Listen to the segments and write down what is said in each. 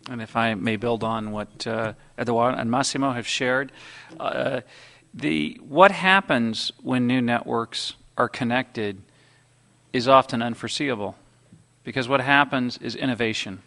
And if I may build on what Eduardo and Massimo have shared, what happens when new networks are connected is often unforeseeable, because what happens is innovation.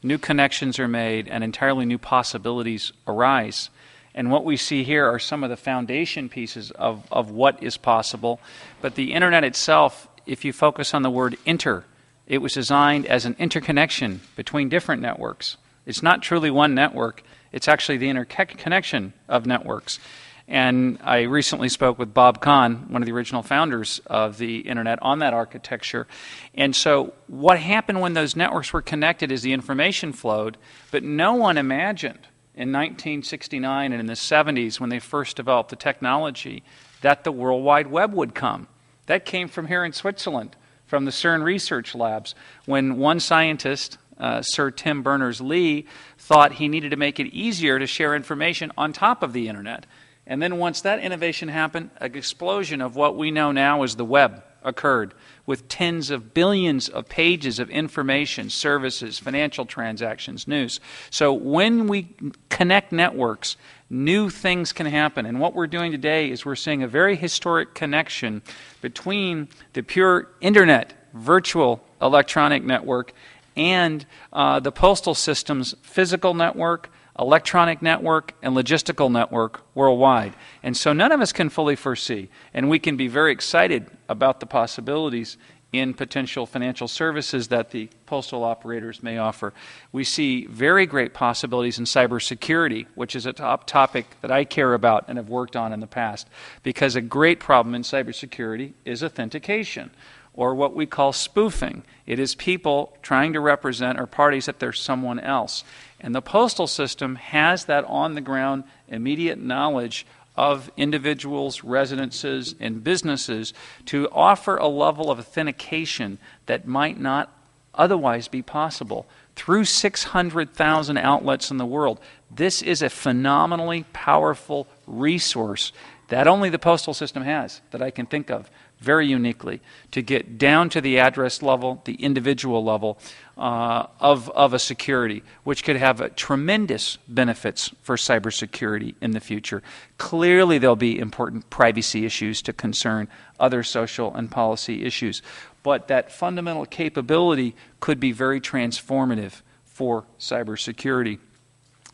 New connections are made and entirely new possibilities arise. And what we see here are some of the foundation pieces of what is possible. But the Internet itself, if you focus on the word inter, it was designed as an interconnection between different networks. It's not truly one network. It's actually the interconnection of networks. And I recently spoke with Bob Kahn, one of the original founders of the Internet, on that architecture. And so what happened when those networks were connected is the information flowed, but no one imagined in 1969 and in the 70s, when they first developed the technology, that the World Wide Web would come. That came from here in Switzerland, from the CERN research labs, when one scientist, Sir Tim Berners-Lee, thought he needed to make it easier to share information on top of the Internet. And then once that innovation happened, an explosion of what we know now as the web occurred, with tens of billions of pages of information, services, financial transactions, news. So when we connect networks, new things can happen. And what we're doing today is we're seeing a very historic connection between the pure Internet, virtual electronic network, and the postal system's physical network, electronic network, and logistical network worldwide. And so none of us can fully foresee, and we can be very excited about the possibilities in potential financial services that the postal operators may offer. We see very great possibilities in cybersecurity, which is a top topic that I care about and have worked on in the past, because a great problem in cybersecurity is authentication, or what we call spoofing. It is people trying to represent or parties that they're someone else. And the postal system has that on-the-ground immediate knowledge of individuals, residences, and businesses to offer a level of authentication that might not otherwise be possible. Through 600,000 outlets in the world, this is a phenomenally powerful resource that only the postal system has, that I can think of very uniquely, to get down to the address level, the individual level of a security, which could have tremendous benefits for cybersecurity in the future. Clearly, there'll be important privacy issues to concern other social and policy issues, but that fundamental capability could be very transformative for cybersecurity.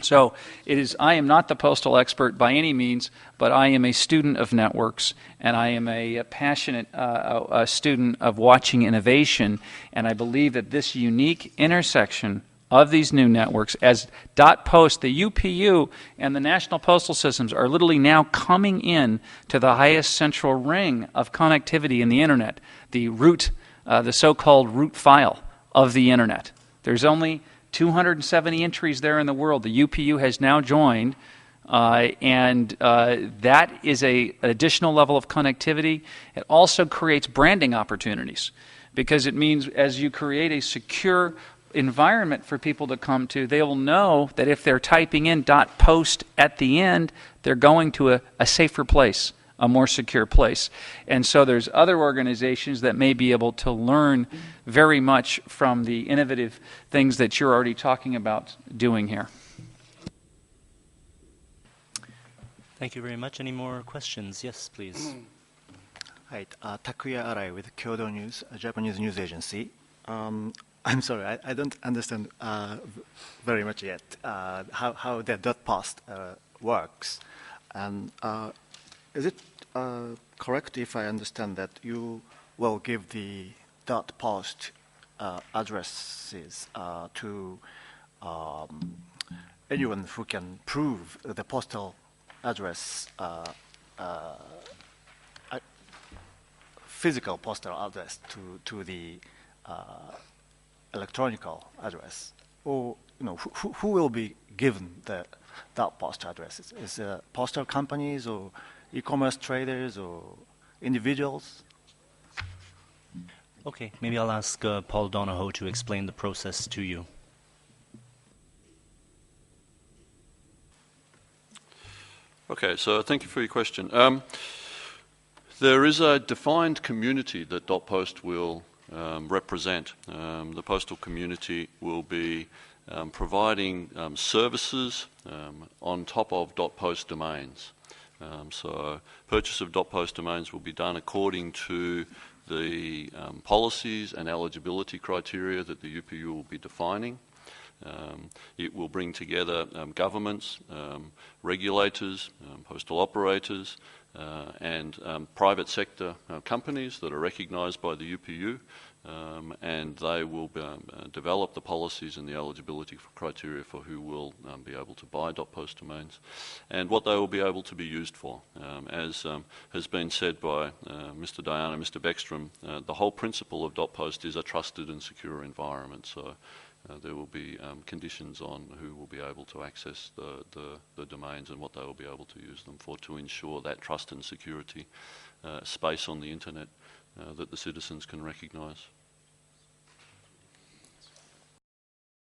So I am not the postal expert by any means, but I am a student of networks, and I am a passionate a student of watching innovation, and I believe that this unique intersection of these new networks, as dotpost, the UPU, and the national postal systems are literally now coming in to the highest central ring of connectivity in the Internet, the root, the so-called root file of the Internet. There's only 270 entries there in the world. The UPU has now joined, and that is an additional level of connectivity. It also creates branding opportunities, because it means as you create a secure environment for people to come to, they will know that if they're typing in .post at the end, they're going to a safer place, a more secure place. And so there's other organizations that may be able to learn very much from the innovative things that you're already talking about doing here. Thank you very much. Any more questions? Yes, please. Hi, Takuya Arai with Kyodo News, a Japanese news agency. I'm sorry, I don't understand very much yet how the dotpost works. And is it correct if I understand that you will give the dotpost addresses to anyone who can prove the postal address, physical postal address to the electronic address, or who will be given the dotpost addresses? Is it postal companies or e-commerce traders or individuals? Okay, maybe I'll ask Paul Donahoe to explain the process to you. Okay, so thank you for your question. There is a defined community that dotpost will represent. The postal community will be providing services on top of dotpost domains. So purchase of dotpost domains will be done according to the policies and eligibility criteria that the UPU will be defining. It will bring together governments, regulators, postal operators, and private sector companies that are recognised by the UPU, and they will develop the policies and the eligibility criteria for who will be able to buy dotpost domains and what they will be able to be used for. As has been said by Mr. Diana and Mr. Beckstrom, the whole principle of dotpost is a trusted and secure environment. So there will be conditions on who will be able to access the domains and what they will be able to use them for to ensure that trust and security space on the internet that the citizens can recognise.